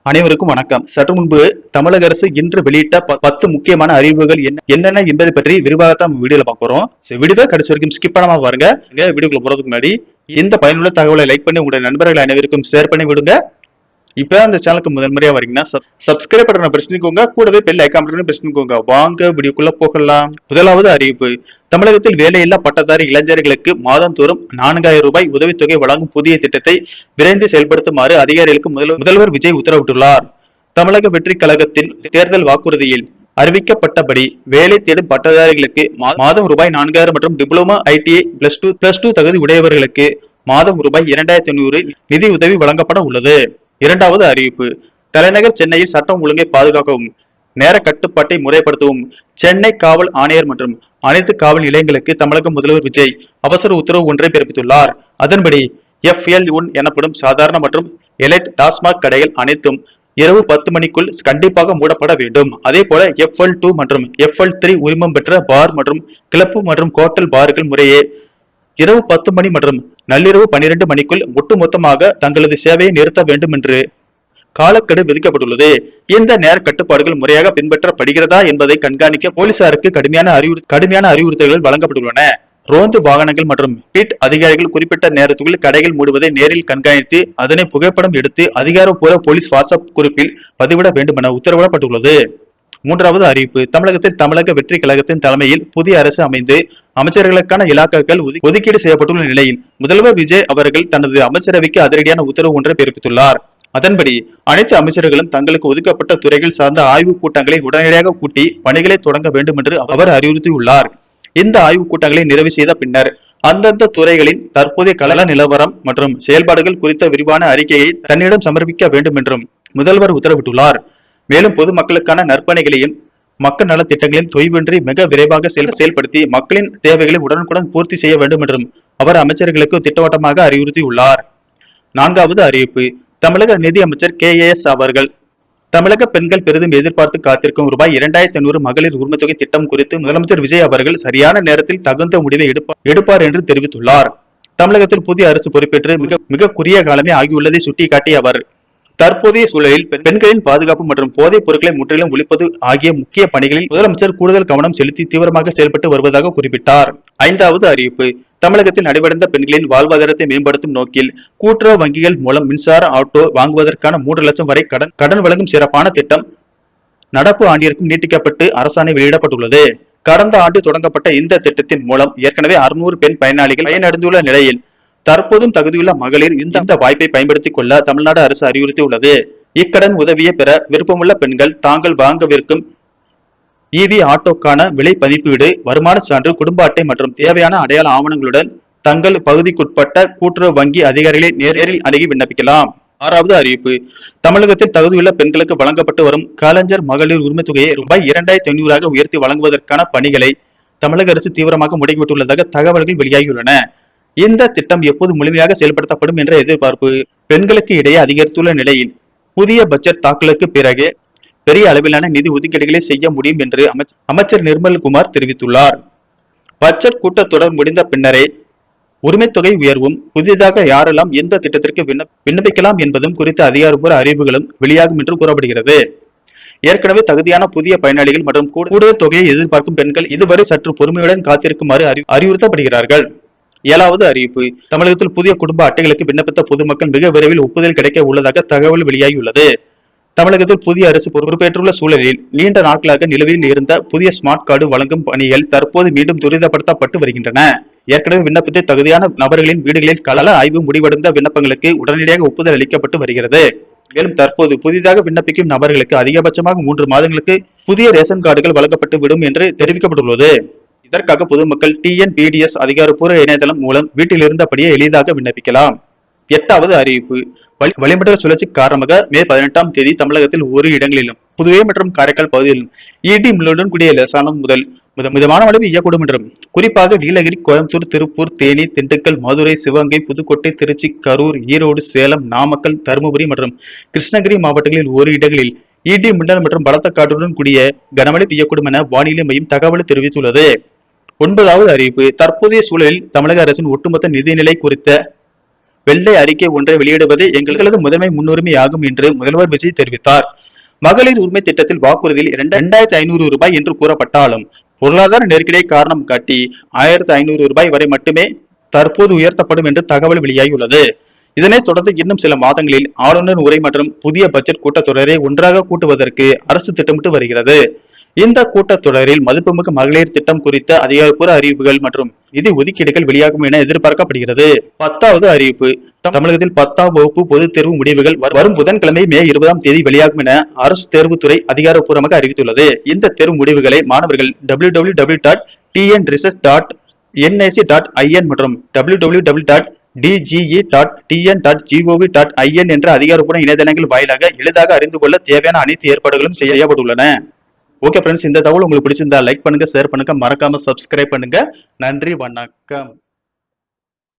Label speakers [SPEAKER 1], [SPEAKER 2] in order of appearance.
[SPEAKER 1] அனைவருக்கும் வணக்கம். சற்று முன்பு தமிழக அரசு இன்று வெளியிட்ட 10 முக்கியமான அறிவிப்புகள் என்னென்ன என்பதை பற்றி விரிவாகத்தான் வீடியோல பார்க்கிறோம். வீடியோ கடைசி வரைக்கும் ஸ்கிப் பண்ணாம பாருங்க. வீடியோக்குள்ள போறதுக்கு முன்னாடி இந்த பயனுள்ள தகவலை லைக் பண்ணி உங்களுடைய நண்பர்கள் அனைவருக்கும் ஷேர் பண்ணி விடுங்க. இப்ப அந்த சேனலுக்கு முதல் முறையா வரீங்கன்னா சப்ஸ்கிரைப் பட்டனை பிரஸ் பண்ணிக்கோங்க. கூடவே பெல் ஐகான் பட்டனை பிரஸ் பண்ணிக்கோங்க. வாங்க வீடியோக்குள்ள போகலாம். முதலாவது அறிவிப்பு. தமிழகத்தில் வேலையில்லா பட்டதாரி இளைஞர்களுக்கு மாதந்தோறும் 4000 ரூபாய் உதவித்தொகை வழங்கும் புதிய திட்டத்தை விரைந்து செயல்படுத்துமாறு அதிகாரிகளுக்கு முதல்வர் விஜய் உத்தரவிட்டுள்ளார். தமிழக வெற்றி கழகத்தின் தேர்தல் வாக்குறுதியில் அறிவிக்கப்பட்டபடி வேலை தேடும் பட்டதாரிகளுக்கு மாதம் ரூபாய் 4000 மற்றும் டிப்ளமோ ஐடிஐ பிளஸ் டூ தகுதி உடையவர்களுக்கு மாதம் ரூபாய் 2500 நிதி உதவி வழங்கப்பட உள்ளது. இரண்டாவது அறிவிப்பு. தலைநகர் சென்னையில் சட்டம் ஒழுங்கை பாதுகாக்கவும் நேர கட்டுப்பாட்டை முறைப்படுத்தவும் சென்னை காவல் ஆணையர் மற்றும் அனைத்து காவல் நிலையங்களுக்கு தமிழக முதல்வர் விஜய் அவசர உத்தரவு ஒன்றை பிறப்பித்துள்ளார். அதன்படி FL1 எனப்படும் சாதாரண மற்றும் எலைட் டாஸ்மாக் கடைகள் அனைத்தும் இரவு 10 மணிக்குள் கண்டிப்பாக மூடப்பட வேண்டும். அதே போல FL2 மற்றும் FL3 உரிமம் பெற்ற பார் மற்றும் கிளப்பு மற்றும் ஹோட்டல் பார்கள் முறையே இரவு 10 மணி மற்றும் நள்ளிரவு 12 மணிக்குள் ஒட்டுமொத்தமாக தங்களது சேவையை நிறுத்த வேண்டும் என்று காலக்கெடு விதிக்கப்பட்டுள்ளது. இந்த நேர கட்டுப்பாடுகள் முறையாக பின்பற்றப்படுகிறதா என்பதை கண்காணிக்க போலீசாருக்கு கடுமையான அறிவுறுத்தல்கள் வழங்கப்பட்டுள்ளன. ரோந்து வாகனங்கள் மற்றும் பீட் அதிகாரிகள் குறிப்பிட்ட நேரத்துக்குள் கடைகள் மூடுவதை நேரில் கண்காணித்து அதனை புகைப்படம் எடுத்து அதிகாரப்பூர்வ போலீஸ் வாட்ஸ்அப் குறிப்பில் பதிவிட வேண்டும் என உத்தரவிடப்பட்டுள்ளது. மூன்றாவது அறிவிப்பு. தமிழகத்தில் தமிழக வெற்றி கழகத்தின் தலைமையில் புதிய அரசு அமைந்து அமைச்சர்களுக்கான இலாக்காக்கள் ஒதுக்கீடு செய்யப்பட்டுள்ள நிலையில் முதல்வர் விஜய் அவர்கள் தனது அமைச்சரவைக்கு அதிரடியான உத்தரவு ஒன்றை பிறப்பித்துள்ளார். அதன்படி அனைத்து அமைச்சர்களும் தங்களுக்கு ஒதுக்கப்பட்ட துறைகள் சார்ந்த ஆய்வுக் கூட்டங்களை உடனடியாக கூட்டி பணிகளை தொடங்க வேண்டும் என்று அவர் அறிவுறுத்தியுள்ளார். இந்த ஆய்வுக் கூட்டங்களை நிறைவு செய்த பின்னர் அந்தந்த துறைகளின் தற்போதைய கள நிலவரம் மற்றும் செயல்பாடுகள் குறித்த விரிவான அறிக்கையை தன்னிடம் சமர்ப்பிக்க வேண்டும் என்றும் முதல்வர் உத்தரவிட்டுள்ளார். மேலும் பொதுமக்களுக்கான நற்பணிகளையும் மக்கள் நல திட்டங்களையும் தொய்வின்றி மிக விரைவாக செயல்படுத்தி மக்களின் தேவைகளை உடனுக்குடன் பூர்த்தி செய்ய வேண்டும் என்றும் அவர் அமைச்சர்களுக்கு திட்டவட்டமாக அறிவுறுத்தியுள்ளார். நான்காவது அறிவிப்பு. தமிழக நிதி அமைச்சர் KAS அவர்கள் தமிழக பெண்கள் பெரிதும் எதிர்பார்த்து காத்திருக்கும் ரூபாய் 2500 மகளிர் உரிமைத்தொகை திட்டம் குறித்து முதலமைச்சர் விஜய் அவர்கள் சரியான நேரத்தில் தகுந்த முடிவை எடுப்பார் என்று தெரிவித்துள்ளார். தமிழகத்தில் புதிய அரசு பொறுப்பேற்று மிக குறுகிய காலமே ஆகியுள்ளதை சுட்டிக்காட்டிய அவர் தற்போதைய சூழலில் பெண்களின் பாதுகாப்பு மற்றும் போதைப் பொருட்களை முற்றிலும் ஒழிப்பது ஆகிய முக்கிய பணிகளில் முதலமைச்சர் கூடுதல் கவனம் செலுத்தி தீவிரமாக செயல்பட்டு வருவதாக குறிப்பிட்டார். ஐந்தாவது அறிவிப்பு. தமிழகத்தில் நடைபெறுந்த பெண்களின் வாழ்வாதாரத்தை மேம்படுத்தும் நோக்கில் கூட்டுறவு வங்கிகள் மூலம் மின்சார ஆட்டோ வாங்குவதற்கான 3 லட்சம் வரை கடன் வழங்கும் சிறப்பான திட்டம் நடப்பு ஆண்டிற்கும் நீட்டிக்கப்பட்டு அரசாணை வெளியிடப்பட்டுள்ளது. கடந்த ஆண்டு தொடங்கப்பட்ட இந்த திட்டத்தின் மூலம் ஏற்கனவே 600 பெண் பயனாளிகள் பயனடைந்துள்ள நிலையில் தற்போதும் தகுதியுள்ள மகளிர் இந்த வாய்ப்பை பயன்படுத்திக் கொள்ள தமிழ்நாடு அரசு அறிவுறுத்தியுள்ளது. இக்கடன் உதவியை பெற விருப்பமுள்ள பெண்கள் தாங்கள் வாங்கவிருக்கும் EV ஆட்டோக்கான விலை பதிப்பீடு, வருமான சான்று, குடும்ப அட்டை மற்றும் தேவையான அடையாள ஆவணங்களுடன் தங்கள் பகுதிக்குட்பட்ட கூட்டுறவு வங்கி அதிகாரிகளை நேரில் அணுகி விண்ணப்பிக்கலாம். ஆறாவது அறிவிப்பு. தமிழகத்தில் தகுதியுள்ள பெண்களுக்கு வழங்கப்பட்டு வரும் கலைஞர் மகளிர் உரிமை தொகையை ரூபாய் 2500 உயர்த்தி வழங்குவதற்கான பணிகளை தமிழக அரசு தீவிரமாக முடக்கிவிட்டுள்ளதாக தகவல்கள் வெளியாகியுள்ளன. இந்த திட்டம் எப்போது முழுமையாக செயல்படுத்தப்படும் என்ற எதிர்பார்ப்பு பெண்களுக்கு இடையே அதிகரித்துள்ள நிலையில் புதிய பட்ஜெட் தாக்கலுக்கு பிறகு பெரிய அளவிலான நிதி ஒதுக்கீடுகளை செய்ய முடியும் என்று அமைச்சர் நிர்மல்குமார் தெரிவித்துள்ளார். பட்ஜெட் கூட்டத்தொடர் முடிந்த பின்னரே உரிமைத்தொகை உயர்வும் புதிதாக யாரெல்லாம் எந்த திட்டத்திற்கு விண்ணப்பிக்கலாம் என்பதும் குறித்த அதிகாரப்பூர்வ அறிவிப்புகளும் வெளியாகும் என்று கூறப்படுகிறது. ஏற்கனவே தகுதியான புதிய பயனாளிகள் மற்றும் கூடுதல் தொகையை எதிர்பார்க்கும் பெண்கள் இதுவரை சற்று பொறுமையுடன் காத்திருக்குமாறு அறிவுறுத்தப்படுகிறார்கள். ஏழாவது அறிவிப்பு. தமிழகத்தில் புதிய குடும்ப அட்டைகளுக்கு விண்ணப்பித்த பொதுமக்கள் மிக விரைவில் ஒப்புதல் கிடைக்க உள்ளதாக தகவல் வெளியாகியுள்ளது. தமிழகத்தில் புதிய அரசு பொறுப்பேற்றுள்ள சூழலில் நீண்ட நாட்களாக நிலுவையில் இருந்த புதிய ஸ்மார்ட் கார்டு வழங்கும் பணிகள் தற்போது மீண்டும் துரிதப்படுத்தப்பட்டு வருகின்றன. ஏற்கனவே விண்ணப்பத்தை தகுதியான நபர்களின் வீடுகளில் கள ஆய்வு முடிவடைந்த விண்ணப்பங்களுக்கு உடனடியாக ஒப்புதல் அளிக்கப்பட்டு வருகிறது. மேலும் தற்போது புதிதாக விண்ணப்பிக்கும் நபர்களுக்கு அதிகபட்சமாக 3 மாதங்களுக்கு புதிய ரேஷன் கார்டுகள் வழங்கப்பட்டு விடும் என்று தெரிவிக்கப்பட்டுள்ளது. இதற்காக பொதுமக்கள் TNPDS அதிகாரப்பூர்வ இணையதளம் மூலம் வீட்டில் இருந்தபடியே எளிதாக விண்ணப்பிக்கலாம். எட்டாவது அறிவிப்பு. வளிமண்டல சுழற்சி காரணமாக மே 18ஆம் தேதி தமிழகத்தில் ஒரு இடங்களிலும் புதுவை மற்றும் காரைக்கால் பகுதியிலும் இடி மின்னலுடன் கூடிய லேசானது முதல் மிதமான மழை பெய்யக்கூடும் என்றும் குறிப்பாக நீலகிரி, கோயம்புத்தூர், திருப்பூர், தேனி, திண்டுக்கல், மதுரை, சிவகங்கை, புதுக்கோட்டை, திருச்சி, கரூர், ஈரோடு, சேலம், நாமக்கல், தருமபுரி மற்றும் கிருஷ்ணகிரி மாவட்டங்களில் ஒரு இடங்களில் இடி மின்னல் மற்றும் பலத்த காற்றுடன் கூடிய கனமழை பெய்யக்கூடும் என வானிலை மையம் தகவல் தெரிவித்துள்ளது. ஒன்பதாவது அறிவிப்பு. தற்போதைய சூழலில் தமிழக அரசின் ஒட்டுமொத்த நிதிநிலை குறித்த வெள்ளை அறிக்கை ஒன்றை வெளியிடுவது எங்களது முதன்மை முன்னுரிமையாகும் என்று முதல்வர் விஜய் தெரிவித்தார். மகளிர் உரிமை திட்டத்தில் வாக்குறுதியில் 2500 ரூபாய் என்று கூறப்பட்டாலும் பொருளாதார நெருக்கடியை காரணம் காட்டி 1500 ரூபாய் வரை மட்டுமே தற்போது உயர்த்தப்படும் என்று தகவல் வெளியாகியுள்ளது. இதனைத் தொடர்ந்து இன்னும் சில மாதங்களில் ஆளுநர் உரை மற்றும் புதிய பட்ஜெட் கூட்டத்தொடரை ஒன்றாக கூட்டுவதற்கு அரசு திட்டமிட்டு வருகிறது. இந்த கூட்டத்தொடரில் மதிப்புமிகு மகளிர் திட்டம் குறித்த அதிகாரப்பூர்வ அறிவிப்புகள் மற்றும் நிதி ஒதுக்கீடுகள் வெளியாகும் என எதிர்பார்க்கப்படுகிறது. 10வது அறிவிப்பு. தமிழகத்தில் 10ஆம் வகுப்பு பொதுத் தேர்வு முடிவுகள் வரும் புதன்கிழமை மே 20ஆம் தேதி வெளியாகும் என அரசு தேர்வுத்துறை அதிகாரப்பூர்வமாக அறிவித்துள்ளது. இந்த தேர்வு முடிவுகளை மாணவர்கள் www.tnresult.nic.in மற்றும் www.dge.tn.gov.in என்ற அதிகாரப்பூர்வ இணையதளங்கள் வாயிலாக எளிதாக அறிந்து கொள்ள தேவையான அனைத்து ஏற்பாடுகளும் செய்யப்பட்டுள்ளன. ஓகே ஃப்ரெண்ட்ஸ், இந்த தகவல் உங்களுக்கு பிடிச்சிருந்தா லைக் பண்ணுங்க, ஷேர் பண்ணுங்க, மறக்காம சப்ஸ்கிரைப் பண்ணுங்க. நன்றி, வணக்கம்.